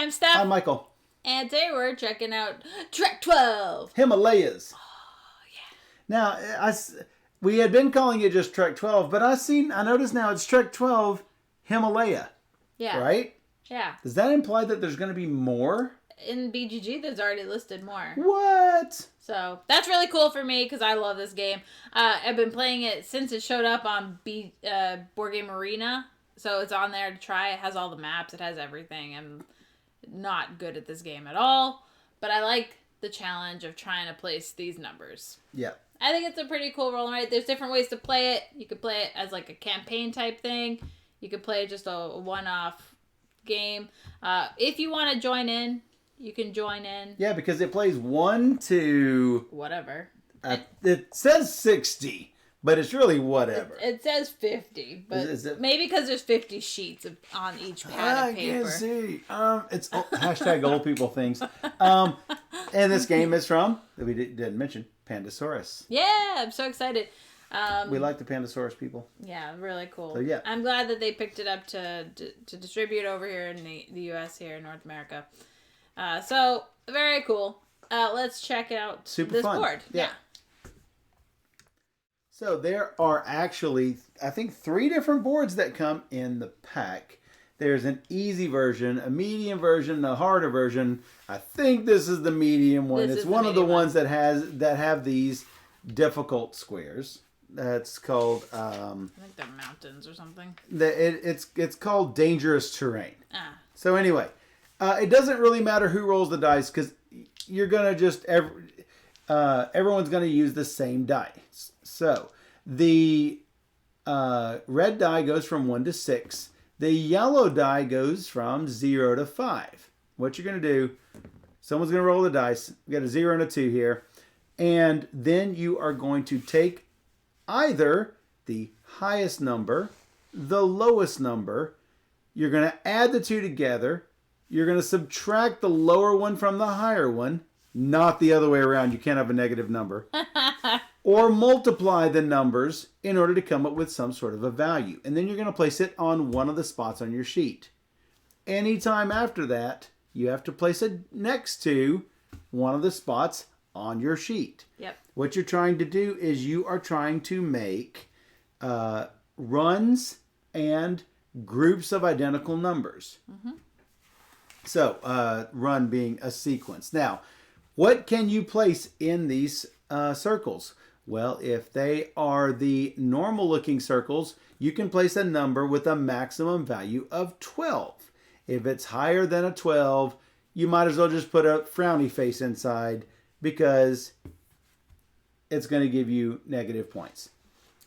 I'm Steph. I'm Michael. And today we're checking out Trek 12. Himalayas. Oh, yeah. Now, we had been calling it just Trek 12, but I noticed now it's Trek 12 Himalaya. Yeah. Right? Yeah. Does that imply that there's going to be more? In BGG, there's already listed more. What? So, that's really cool for me because I love this game. I've been playing it since it showed up on Board Game Arena. So, it's on there to try. It has all the maps. It has everything. I'm not good at this game at all. But I like the challenge of trying to place these numbers. Yeah. I think it's a pretty cool roll, right? There's different ways to play it. You could play it as like a campaign type thing. You could play just a one-off game. If you want to join in, you can join in. Yeah, because it plays 1 to... whatever. It says 60, but it's really whatever. It says 50, but maybe because there's 50 sheets on each pad of paper. I can see. It's hashtag old people things. And this game is from, that we didn't mention, Pandasaurus. Yeah, I'm so excited. We like the Pandasaurus people. Yeah, really cool. So, yeah. I'm glad that they picked it up to distribute over here in the U.S. here in North America. So, very cool. Let's check out Super this fun. board. Yeah. So there are actually, I think, 3 different boards that come in the pack. There's an easy version, a medium version, a harder version. I think this is the medium one. It's one of the ones that have these difficult squares. That's called I think they're mountains or something. It's called dangerous terrain. Ah. So anyway, it doesn't really matter who rolls the dice because you're gonna just everyone's gonna use the same dice. So the red die goes from 1 to 6. The yellow die goes from 0 to 5. What you're gonna do? Someone's gonna roll the dice. We got a 0 and a 2 here, and then you are going to take either the highest number, the lowest number. You're going to add the 2 together. You're going to subtract the lower one from the higher one, not the other way around. You can't have a negative number. Or multiply the numbers in order to come up with some sort of a value. And then you're going to place it on one of the spots on your sheet. Anytime after that, you have to place it next to one of the spots on your sheet. Yep. What you're trying to do is you are trying to make runs and groups of identical numbers. Mm-hmm. So, run being a sequence. Now, what can you place in these circles? Well, if they are the normal looking circles, you can place a number with a maximum value of 12. If it's higher than a 12, you might as well just put a frowny face inside because it's going to give you negative points.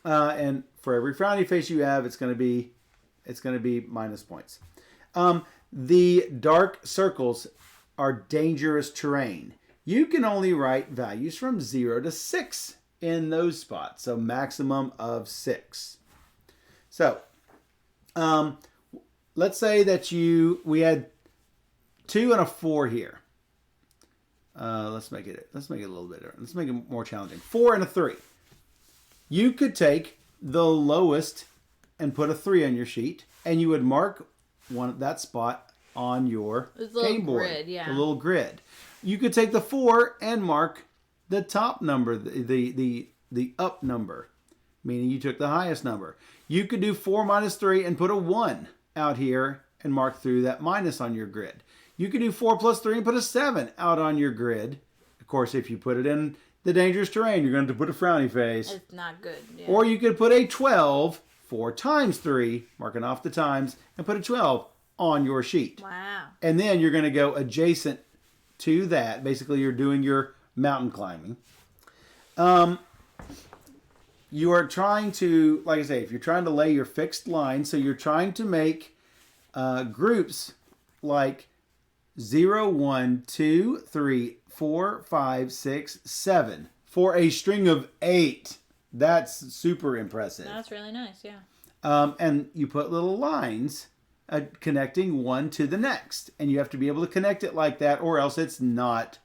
And for every frowny face you have, it's going to be minus points. The dark circles are dangerous terrain. You can only write values from 0 to 6 in those spots. So maximum of 6. So let's say that we had 2 and a 4 here. Let's make it a little bit different. Let's make it more challenging. 4 and a 3. You could take the lowest and put a 3 on your sheet, and you would mark that spot on your game board. Grid, yeah. A little grid. You could take the 4 and mark the top number, the up number, meaning you took the highest number. You could do 4 minus 3 and put a 1 out here and mark through that minus on your grid. You could do 4 plus 3 and put a 7 out on your grid. Of course, if you put it in the dangerous terrain, you're going to put a frowny face. It's not good. Yeah. Or you could put a 12, 4 times 3, marking off the times, and put a 12 on your sheet. Wow. And then you're going to go adjacent to that. Basically, you're doing your mountain climbing. You are trying to, like I say, if you're trying to lay your fixed line, so you're trying to make groups like 0, 1, 2, 3, 4, 5, 6, 7 for a string of 8. That's super impressive. That's really nice, yeah. And you put little lines connecting one to the next. And you have to be able to connect it like that, or else it's not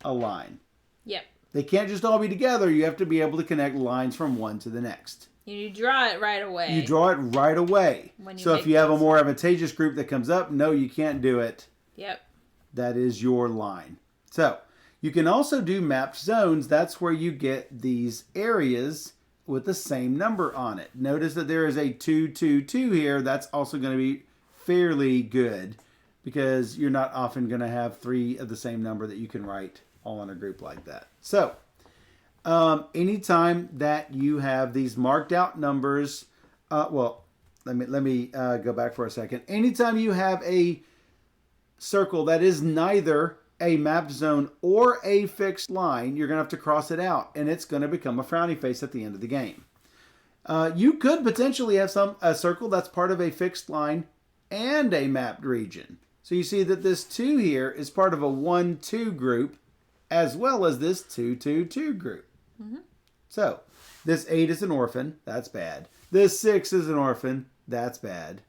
a line. Yep. They can't just all be together. You have to be able to connect lines from one to the next. You draw it right away. You draw it right away. So if you have a more advantageous group that comes up, no, you can't do it. Yep. that is your line. So you can also do mapped zones. That's where you get these areas with the same number on it. Notice that there is a 2, 2, 2 here. That's also going to be fairly good because you're not often going to have 3 of the same number that you can write all in a group like that. So anytime that you have these marked out numbers, let me go back for a second. Anytime you have a circle that is neither a mapped zone or a fixed line, you're going to have to cross it out, and it's going to become a frowny face at the end of the game. You could potentially have a circle that's part of a fixed line and a mapped region. So you see that this 2 here is part of a 1, 2 group, as well as this 2, 2, 2 group. Mm-hmm. So this 8 is an orphan. That's bad. This 6 is an orphan. That's bad.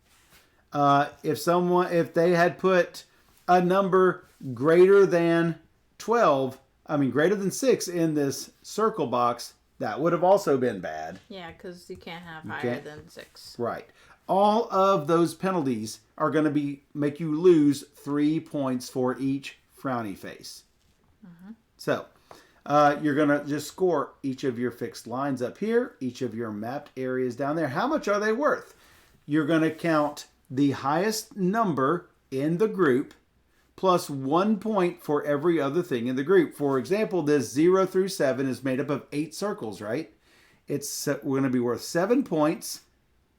If they had put a number greater than 6 in this circle box, that would have also been bad. Yeah, because you can't have higher than 6. Right. All of those penalties are going to make you lose 3 points for each frowny face. Mm-hmm. So you're going to just score each of your fixed lines up here, each of your mapped areas down there. How much are they worth? You're going to count the highest number in the group plus 1 point for every other thing in the group. For example, this 0 through 7 is made up of 8 circles, right? We're going to be worth 7 points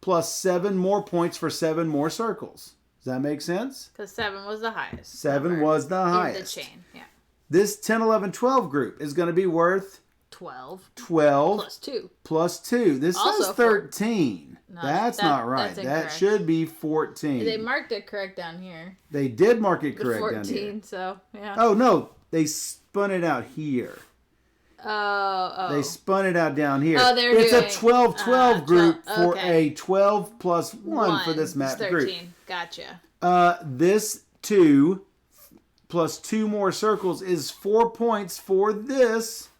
plus 7 more points for 7 more circles. Does that make sense? Because 7 was the highest. 7 was the highest. In the chain, yeah. This 10, 11, 12 group is going to be worth 12 plus 2. Plus 2. This also says 13. No, that's not right. That should be 14. They marked it correct down here. They did mark it correct 14, down here. 14, so, yeah. Oh, no. They spun it out here. Oh. They spun it out down here. Oh, it's a 12-12 group for a 12 plus 1 for this map 13. group. Gotcha. This 2 plus 2 more circles is 4 points for this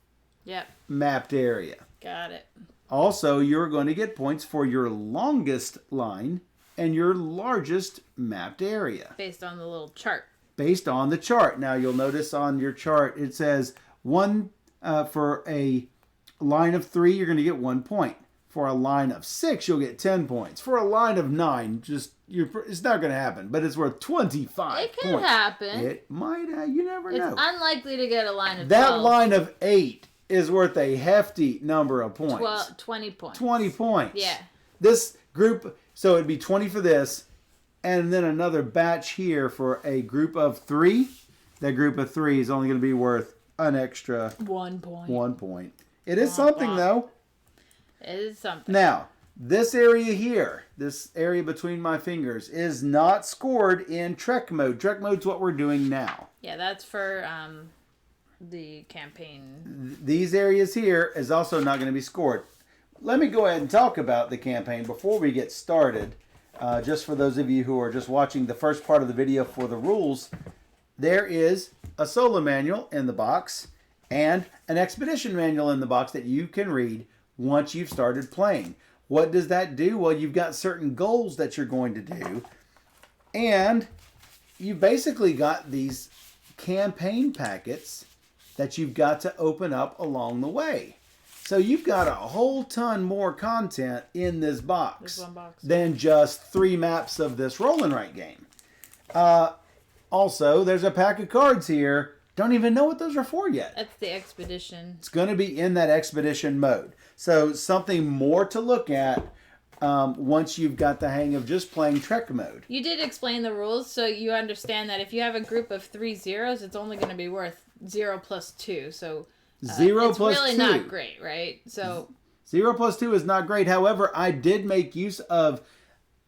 mapped area. Got it. Also, you're going to get points for your longest line and your largest mapped area. Based on the little chart. Based on the chart. Now, you'll notice on your chart, it says for a line of 3, you're going to get 1 point. For a line of 6, you'll get 10 points. For a line of 9, it's not going to happen, but it's worth 25 points. It can happen. It might. You never know. It's unlikely to get a line of 12. That line of 8 is worth a hefty number of points. 20 points. 20 points. Yeah. This group, so it'd be 20 for this, and then another batch here for a group of 3. That group of 3 is only going to be worth an extra 1 point. 1 point. It is something, though. It is something. Now, this area here, this area between my fingers, is not scored in Trek mode. Trek mode's what we're doing now. Yeah, that's for the campaign. These areas here is also not going to be scored. Let me go ahead and talk about the campaign before we get started. Just for those of you who are just watching the first part of the video for the rules, there is a solo manual in the box and an expedition manual in the box that you can read once you've started playing. What does that do? Well, you've got certain goals that you're going to do, and you basically got these campaign packets that you've got to open up along the way. So you've got a whole ton more content in this box, than just 3 maps of this roll and write game. Also, there's a pack of cards here. Don't even know what those are for yet. That's the expedition. It's going to be in that expedition mode. So something more to look at once you've got the hang of just playing Trek mode. You did explain the rules, so you understand that if you have a group of 3 zeros, it's only going to be worth 0 plus 2. So 0 it's plus really 2. not great, right? So 0 plus 2 is not great. However, I did make use of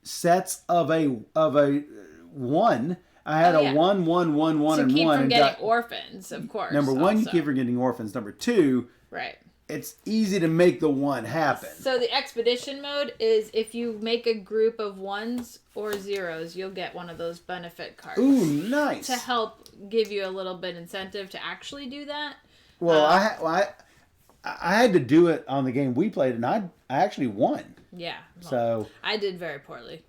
sets of a 1. I had a 1, 1, 1, 1, and 1. So keep from and getting orphans, of course. Number 1, you keep from getting orphans. Number 2, right. It's easy to make the 1 happen. So the expedition mode is if you make a group of 1s or 0s, you'll get one of those benefit cards. Ooh, nice. To help give you a little bit incentive to actually do that. Well, I had to do it on the game we played, and I actually won. Yeah. Well, so I did very poorly.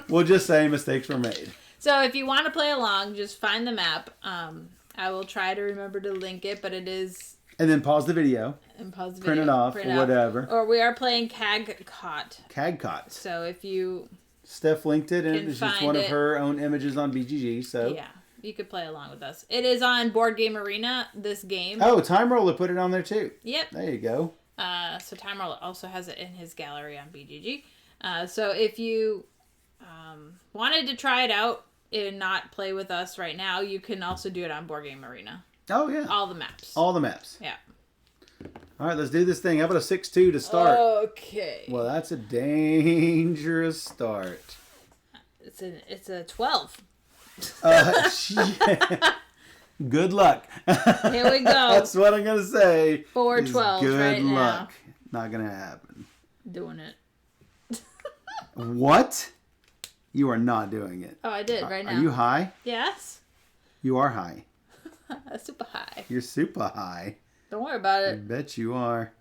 We'll just say mistakes were made. So if you want to play along, just find the map. I will try to remember to link it, but it is... And then pause the video. And pause the print video. It off or whatever. Or we are playing Cagcot. Cagcot. So if you... Steph linked it, and it's just one of her own images on BGG, so... Yeah, you could play along with us. It is on Board Game Arena, this game. Oh, Time Roller put it on there, too. Yep. There you go. So Time Roller also has it in his gallery on BGG. So if you wanted to try it out and not play with us right now, you can also do it on Board Game Arena. Oh, yeah. All the maps. All the maps. Yeah. All right, let's do this thing. How about a 6-2 to start? Okay. Well, that's a dangerous start. It's a 12. Yeah. Good luck. Here we go. That's what I'm going to say. 4 12s good right luck. now. Not going to happen. Doing it. What? You are not doing it. Oh, I did right now. Are you high? Yes. You are high. Super high. You're super high. Don't worry about I it. bet you are.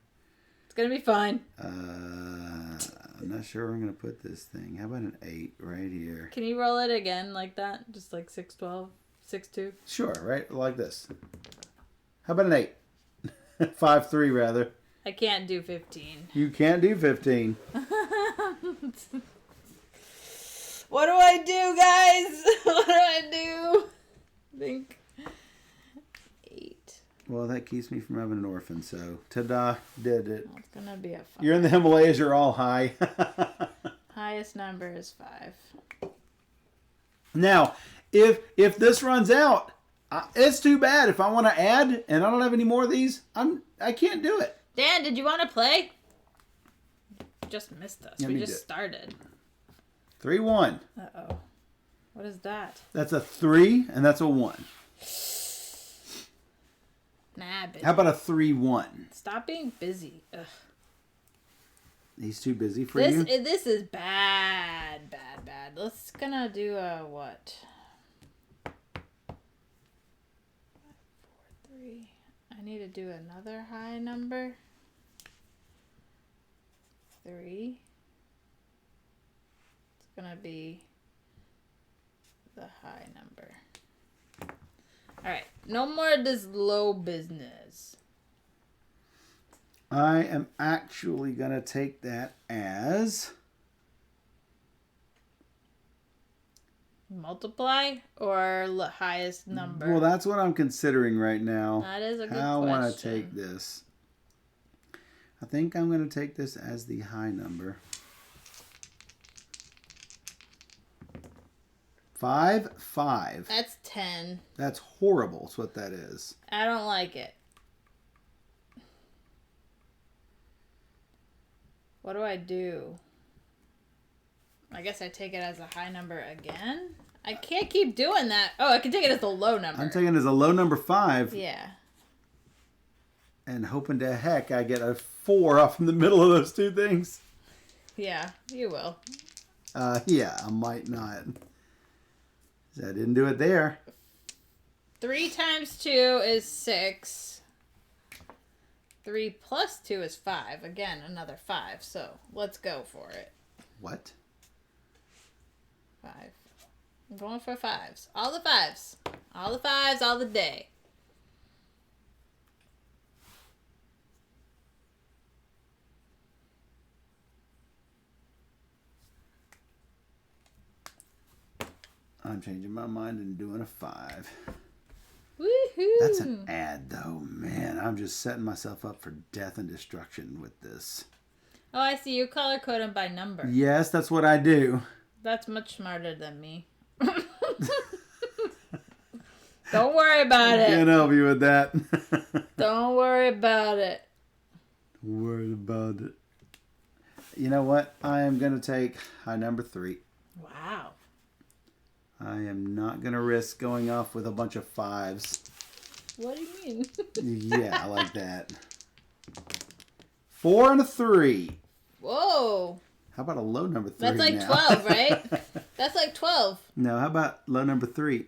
It's going to be fine. I'm not sure where I'm going to put this thing. How about an 8 right here? Can you roll it again like that? Just like 6 12, 6 2? Sure, right? Like this. How about an 8? 5 3 rather. I can't do 15. You can't do 15. What do I do, guys? What do I do? Think 8. Well, that keeps me from having an orphan, so ta-da, did it. Well, it's going to be a 5. You're in the Himalayas, you're all high. Highest number is 5. Now, if this runs out, it's too bad. If I want to add and I don't have any more of these, I can't do it. Dan, did you want to play? Just missed us. Let we me just started. 3-1. Uh-oh. What is that? That's a 3 and that's a 1. Nah, busy. How about a 3-1? Stop being busy. Ugh. He's too busy for you? This is bad. Let's gonna do a what? 5 4 3. I need to do another high number. 3. It's gonna be the high number. Alright, no more of this low business. I am actually going to take that as... Multiply or highest number? Well, that's what I'm considering right now. That is a good How question. I want to take this. I think I'm going to take this as the high number. 5 5. That's 10. That's horrible. That's what that is. I don't like it. What do I do? I guess I take it as a high number again? I can't keep doing that. Oh, I can take it as a low number. I'm taking it as a low number 5. Yeah. And hoping to heck I get a 4 off in the middle of those two things. Yeah, you will. Yeah, I might not. I didn't do it there. 3 times 2 is 6. 3 plus 2 is 5. Again, another 5. So let's go for it. What? 5. I'm going for 5s. All the 5s. All the 5s, all the day. I'm changing my mind and doing a 5. Woohoo! That's an ad, though. Man, I'm just setting myself up for death and destruction with this. Oh, I see. You color code them by number. Yes, that's what I do. That's much smarter than me. Don't worry about it. Can't help you with that. Don't worry about it. Worried about it. You know what? I am going to take high number 3. Wow. I am not going to risk going off with a bunch of 5s. What do you mean? Yeah, I like that. 4 and a 3. Whoa. How about a low number 3 That's like now? 12, right? That's like 12. No, how about low number 3?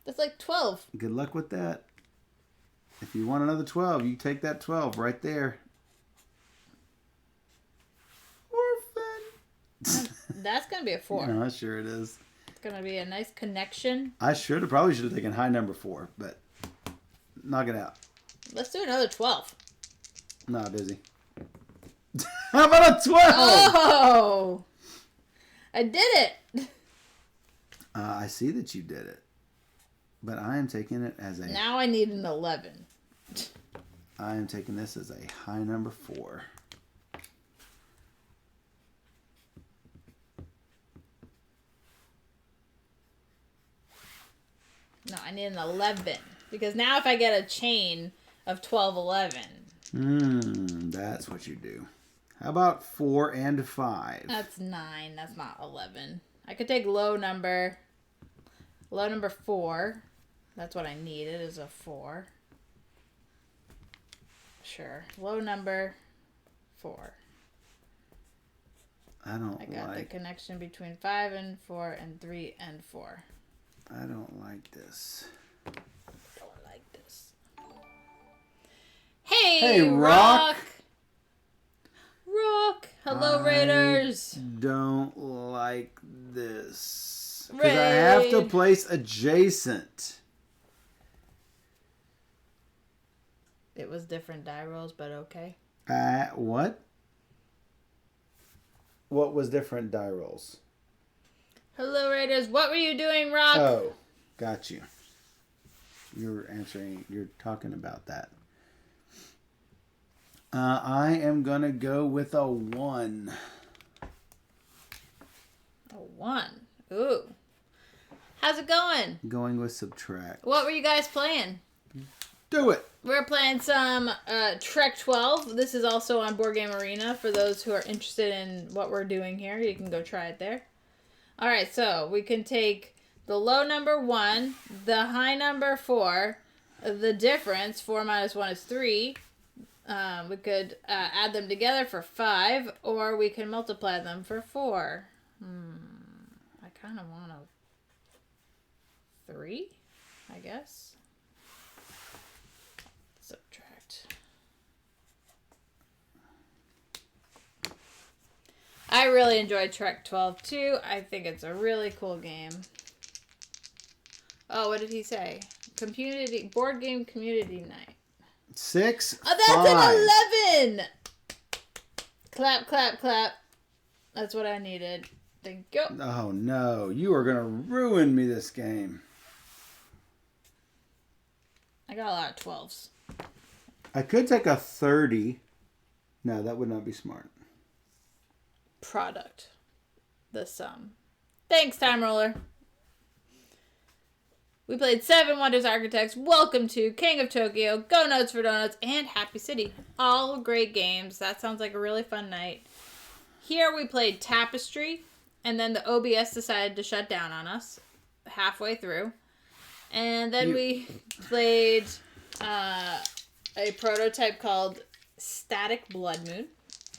That's like 12. Good luck with that. If you want another 12, you take that 12 right there. Orphan. That's going to be a 4. No, sure it is. It's going to be a nice connection. I probably should have taken high number 4, but knock it out. Let's do another 12. Nah, busy. How about a 12? Oh! I did it! I see that you did it. But I am taking it as a... Now I need an 11. I am taking this as a high number 4. No, I need an 11. Because now if I get a chain of 12, 11. That's what you do. How about 4 and 5? That's 9. That's not 11. I could take low number 4. That's what I needed is a 4. Sure. Low number 4. I got the connection between 5 and 4 and 3 and 4. I don't like this. Hey, Rock! Rock! Hello, Raiders! Don't like this. Because I have to place adjacent. It was different die rolls, but okay. What? What was different die rolls? Hello, Raiders. What were you doing, Rock? Oh, got you. You're talking about that. I am going to go with a 1. A 1. Ooh. How's it going? Going with subtract. What were you guys playing? Do it. We're playing some Trek 12. This is also on Board Game Arena. For those who are interested in what we're doing here, you can go try it there. All right, so we can take the low number 1, the high number 4, the difference, 4 minus 1 is 3. We could add them together for 5, or we can multiply them for 4. I kind of want a 3, I guess. Subtract. I really enjoyed Trek 12 too. I think it's a really cool game. Oh, what did he say? Board game community night. 6. Oh, that's 5. An 11! Clap, clap, clap. That's what I needed. Thank you. Oh, no. You are going to ruin me this game. I got a lot of 12s. I could take a 30. No, that would not be smart. Product. The sum. Thanks, Time Roller. We played 7 Wonders Architects, Welcome to, King of Tokyo, Go Notes for Donuts, and Happy City. All great games. That sounds like a really fun night. Here we played Tapestry, and then the OBS decided to shut down on us halfway through. And then we played a prototype called Static Blood Moon.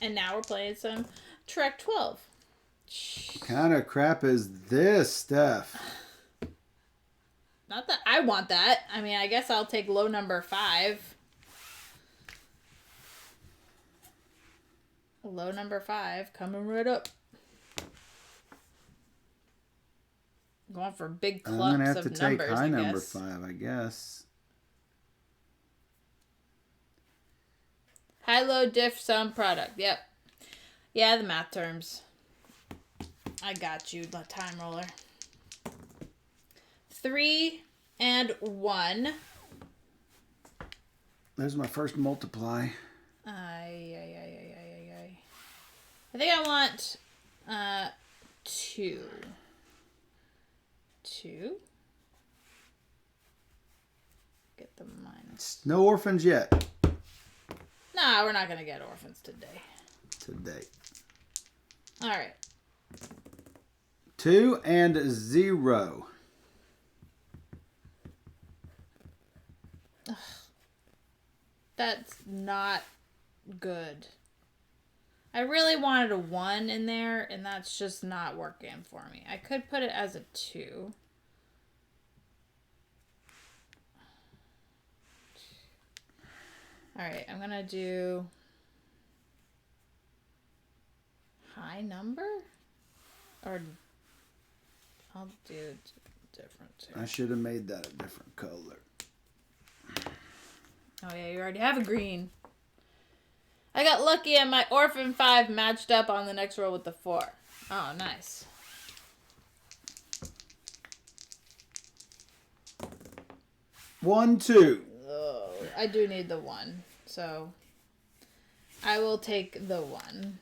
And now we're playing some Trek 12. What kind of crap is this, Steph? Not that I want that. I mean, I guess I'll take low number 5. Low number 5 coming right up. Going for big clumps of numbers, I'm going to have to take high number 5, I guess. High, low, diff, sum, product. Yep. Yeah, the math terms. I got you, the Time Roller. 3 and 1. There's my first multiply. I think I want 2. 2. Get the minus. No orphans yet. Nah, we're not going to get orphans today. All right. 2 and 0. Ugh. That's not good. I really wanted a 1 in there, and that's just not working for me. I could put it as a 2. Alright, I'm going to do high number? Or I'll do different too. I should have made that a different color. Oh yeah, you already have a green. I got lucky and my Orphan 5 matched up on the next roll with the 4. Oh, nice. One, two. Oh, I do need the 1, so I will take the 1.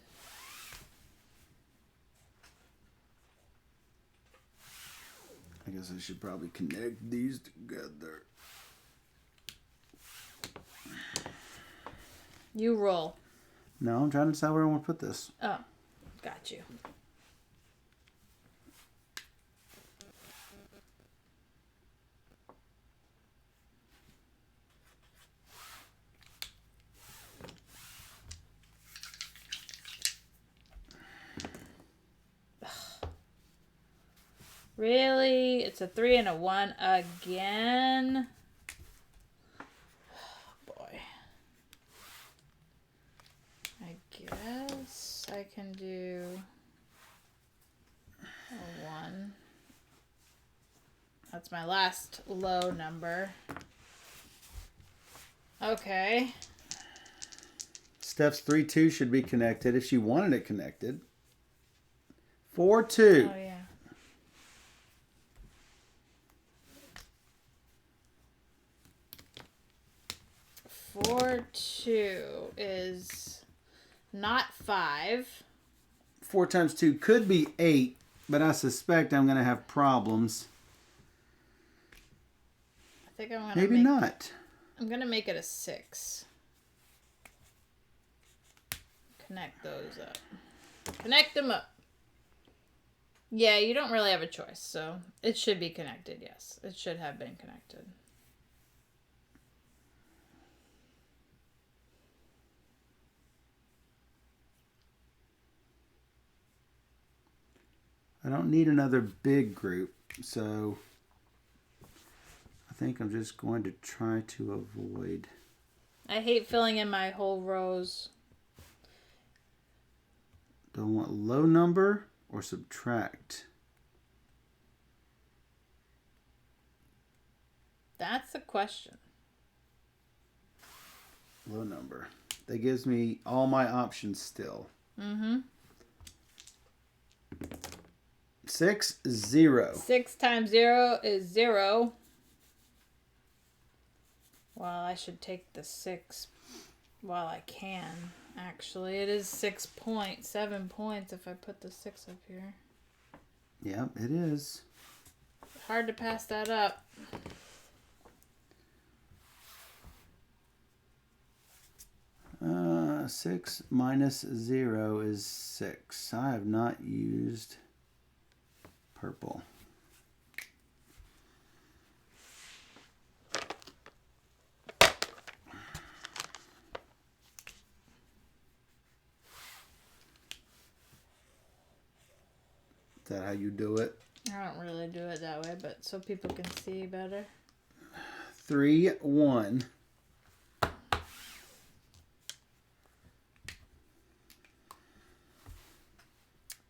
I guess I should probably connect these together. You roll. No, I'm trying to decide where I want to put this. Oh, got you. Really? It's a 3 and a 1 again? Oh, boy. I guess I can do a 1. That's my last low number. Okay. Steph's 3-2 should be connected if she wanted it connected. 4-2. Oh, yeah. 4-2 is not 5. 4 times 2 could be 8, but I suspect I'm going to have problems. I think I'm gonna Maybe not. I'm gonna make it a 6. Connect those up. Connect them up. Yeah, you don't really have a choice, so it should be connected. Yes, it should have been connected. I don't need another big group, so I think I'm just going to try to avoid. I hate filling in my whole rows. Don't want low number or subtract. That's the question. Low number. That gives me all my options still. Mm-hmm. 6, 0. 6 times 0 is 0. Well, I should take the 6 while I can. Actually, it is 6.7 points if I put the 6 up here. Yep, it is. Hard to pass that up. Uh, 6 minus 0 is 6. I have not used purple. Is that how you do it? I don't really do it that way, but so people can see better. 3, 1.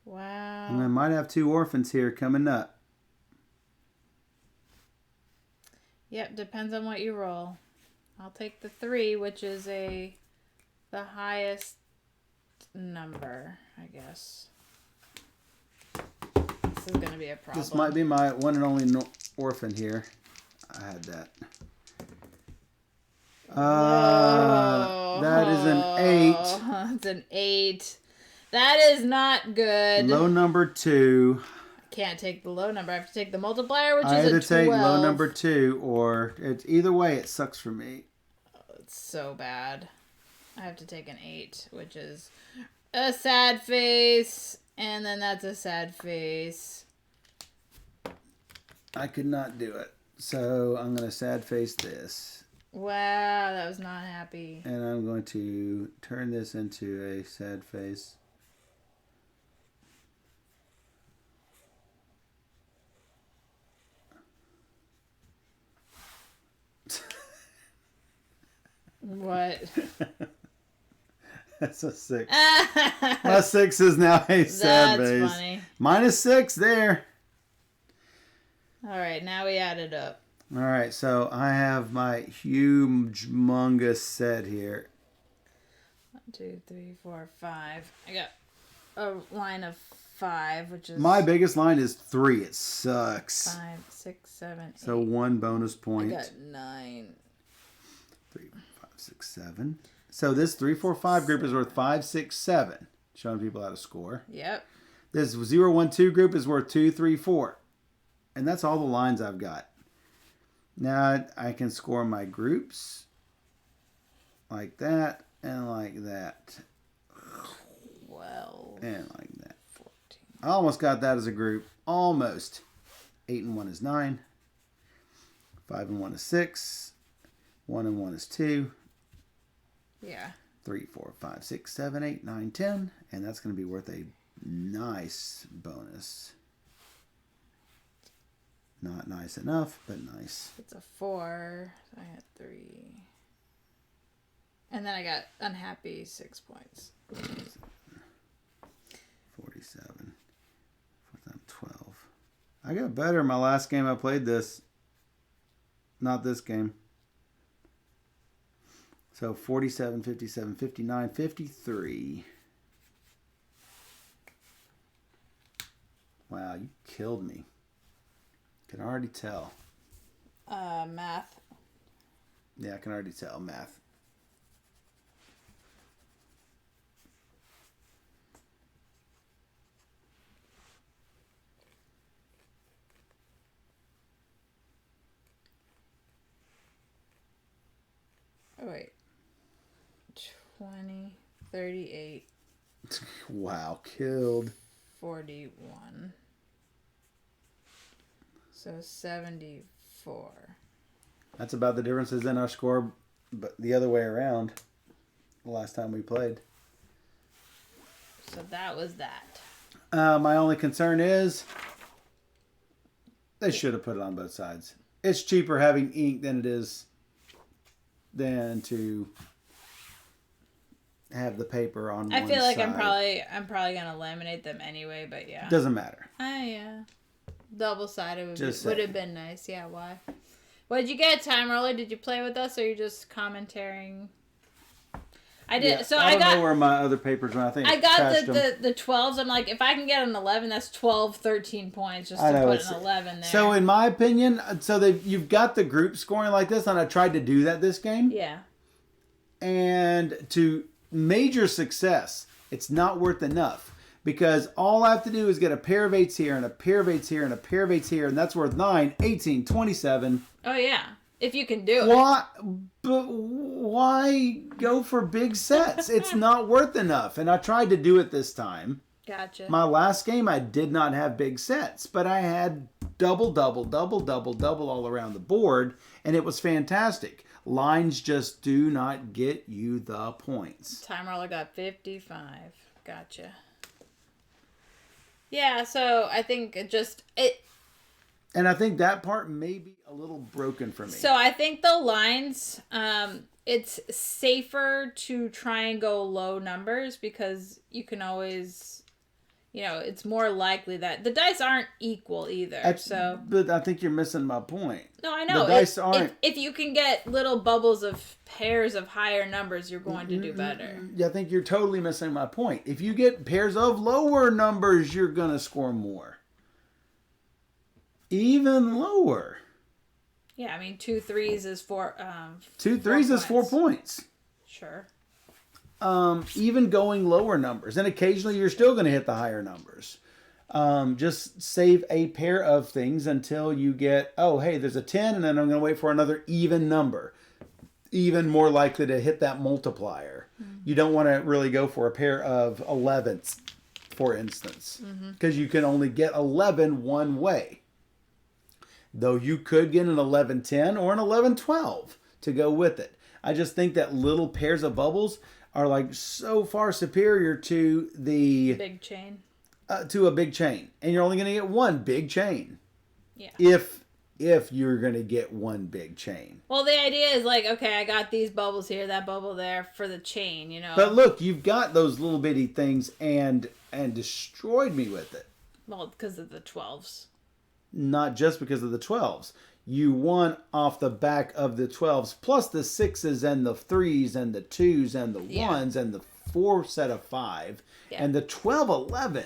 Wow. And I might have 2 orphans here coming up. Yep, depends on what you roll. I'll take the 3, which is the highest number, I guess. This is going to be a problem. This might be my one and only orphan here. I had that. That is an 8. It's an 8. That is not good. Low number 2. I can't take the low number. I have to take the multiplier, which I is a 12. either take low number 2 or it's either way. It sucks for me. Oh, it's so bad. I have to take an 8, which is a sad face, and then that's a sad face. I could not do it, so I'm going to sad face this. Wow, that was not happy. And I'm going to turn this into a sad face. What? That's a 6. My 6 is now a sad That's face. funny. Minus 6 there. All right, now we add it up. All right, so I have my humongous set here. 1, 2, 3, 4, 5. I got a line of 5, which is My biggest line is 3. It sucks. 5, 6, 7, 8. So 1 bonus point. I got 9. 3, 5, 6, 7. So this 3, 4, 5 group is worth 5, 6, 7. Showing people how to score. Yep. This 0, 1, 2 group is worth 2, 3, 4. And that's all the lines I've got. Now I can score my groups like that and like that. 12. And like that. 14. I almost got that as a group. Almost. 8 and 1 is 9. 5 and 1 is 6. 1 and 1 is 2. Yeah. 3, 4, 5, 6, 7, 8, 9, 10. And that's going to be worth a nice bonus. Not nice enough, but nice. It's a 4. So I got 3. And then I got unhappy 6 points. 47. 12. I got better my last game I played this. Not this game. So 47, 57, 59, 53. Wow, you killed me. Can already tell. Math. Yeah, I can already tell. Math. Oh, wait. 20, 38, Wow, killed. 41. So 74. That's about the differences in our score, but the other way around. The last time we played. So that was that. My only concern is they should have put it on both sides. It's cheaper having ink than it is to have the paper on one side. I feel like I'm probably gonna laminate them anyway, but yeah. Doesn't matter. Yeah. Double sided Just would saying. have been nice. Yeah, why? What did you get, Time Roller? Did you play with us or are you just commentating? I did. Yeah, So I don't know where my other papers went. I think I got trashed the 12s. I'm like, if I can get an 11, that's 12, 13 points just I to know, put it's- an 11 there. So in my opinion, you've got the group scoring like this, and I tried to do that this game. yeah. And to major success, it's not worth enough. Because all I have to do is get a pair of 8s here, and a pair of 8s here, and a pair of 8s here, and that's worth 9, 18, 27. Oh, yeah. If you can do it. Why go for big sets? It's not worth enough. And I tried to do it this time. Gotcha. My last game, I did not have big sets, but I had double, double, double, double, double all around the board, and it was fantastic. Lines just do not get you the points. Time Roller got 55. Gotcha. Yeah, so I think And I think that part may be a little broken for me. So I think the lines, it's safer to try and go low numbers because you can always, it's more likely that the dice aren't equal either. But I think you're missing my point. No, I know. The dice aren't. If you can get little bubbles of pairs of higher numbers, you're going to do better. Yeah, I think you're totally missing my point. If you get pairs of lower numbers, you're going to score more. Even lower. Yeah, I mean, 2 3s is 4. 2 3s is 4 points. Sure. Even going lower numbers, and occasionally you're still going to hit the higher numbers. Just save a pair of things until you get, there's a 10, and then I'm going to wait for another even number. Even more likely to hit that multiplier. Mm-hmm. You don't want to really go for a pair of 11s, for instance, because you can only get 11 one way. Though you could get an 11-10 or an 11-12 to go with it. I just think that little pairs of bubbles are like so far superior to the big chain. To a big chain, and you're only going to get one big chain. Yeah. If you're going to get one big chain. Well, the idea is like, okay, I got these bubbles here, that bubble there for the chain, But look, you've got those little bitty things and destroyed me with it. Well, because of the 12s. not just because of the 12s. You won off the back of the 12s, plus the 6s and the 3s and the 2s and the 1s and the 4 set of 5 and the 12-11.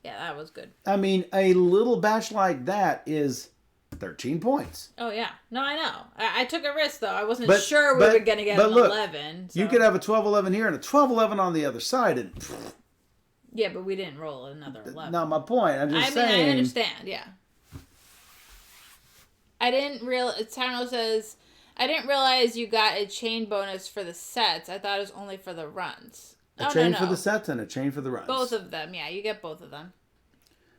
Yeah, that was good. I mean, a little batch like that is 13 points. Oh, yeah. No, I know. I took a risk, though. I wasn't sure we were going to get an 11. So. You could have a 12-11 here and a 12-11 on the other side. And yeah, but we didn't roll another 11. Not my point. I'm just saying. I understand, yeah. Tano says, I didn't realize you got a chain bonus for the sets. I thought it was only for the runs. A chain for the sets and a chain for the runs. Both of them, yeah. You get both of them.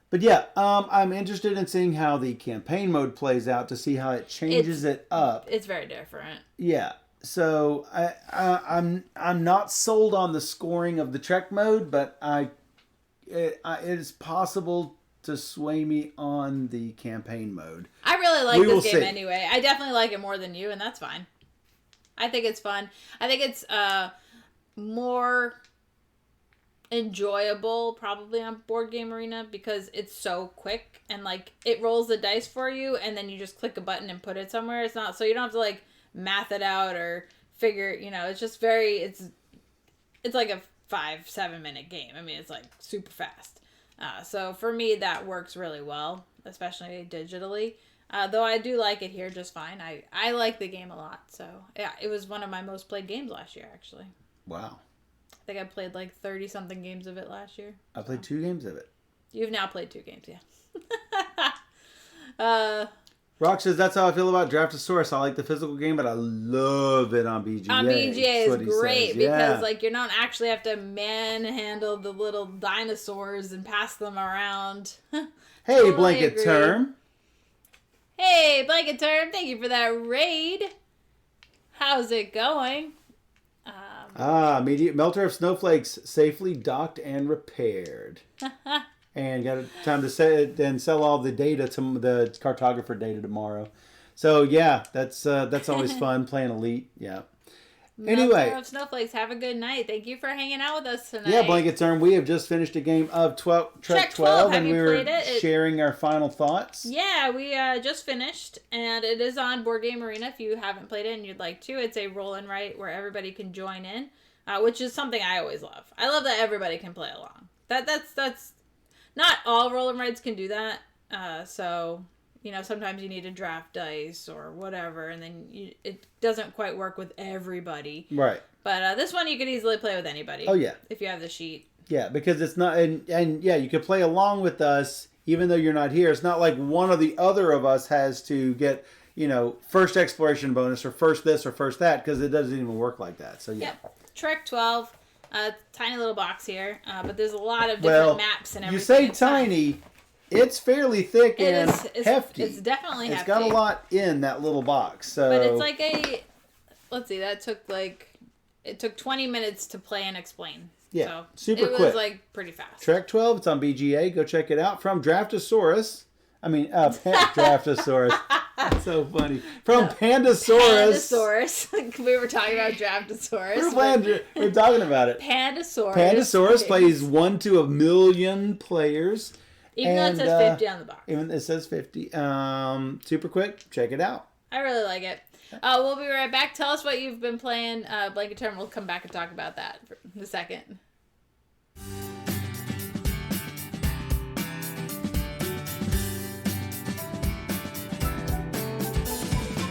But yeah, I'm interested in seeing how the campaign mode plays out to see how it changes it up. It's very different. Yeah. So I'm not sold on the scoring of the Trek mode, but it is possible to sway me on the campaign mode. I really like this game anyway. I definitely like it more than you, and that's fine. I think it's fun. I think it's more enjoyable probably on Board Game Arena because it's so quick and like it rolls the dice for you and then you just click a button and put it somewhere. It's not so you don't have to like math it out or figure, it's just it's like a 5-7 minute game. I mean, it's like super fast. So for me, that works really well, especially digitally. Though I do like it here just fine. I like the game a lot. So yeah, it was one of my most played games last year, actually. Wow. I think I played like 30 something games of it last year. I played 2 games of it. You've now played 2 games, yeah. Rock says, that's how I feel about Draftosaurus. I like the physical game, but I love it on BGA. On BGA is great because like you don't actually have to manhandle the little dinosaurs and pass them around. Hey, totally Blanket agree. Term. Hey, Blanket Term. Thank you for that raid. How's it going? Immediate melter of snowflakes safely docked and repaired. And got time to set it and sell all the data to the cartographer data tomorrow. So yeah, that's always fun playing Elite. Yeah. Anyway, Melter of snowflakes. Have a good night. Thank you for hanging out with us tonight. Yeah, Blanket Turn. We have just finished a game of Trek 12 and we were sharing our final thoughts. Yeah, we just finished, and it is on Board Game Arena. If you haven't played it and you'd like to, it's a roll and write where everybody can join in, which is something I always love. I love that everybody can play along. That's not all roll and writes can do that. So. Sometimes you need to draft dice or whatever, and then it doesn't quite work with everybody. Right. But this one you could easily play with anybody. Oh, yeah. If you have the sheet. Yeah, because it's not... And yeah, you could play along with us even though you're not here. It's not like one or the other of us has to get, first exploration bonus or first this or first that, because it doesn't even work like that. So, yeah. Yep. Trek 12. Tiny little box here. But there's a lot of different maps and everything. You say tiny... It's fairly thick and hefty. It's definitely hefty. It's got a lot in that little box. So. But it's like let's see, it took 20 minutes to play and explain. Yeah, so super quick. It was like pretty fast. Trek 12, it's on BGA. Go check it out. From Draftosaurus. Draftosaurus. That's so funny. From Pandasaurus. Pandasaurus. We were talking about Draftosaurus. We're talking about it. Pandasaurus. Pandasaurus plays 1 to 1 million players. Even though it says 50 on the box. Even it says 50. Super quick. Check it out. I really like it. We'll be right back. Tell us what you've been playing. Blanket Term will come back and talk about that in a second.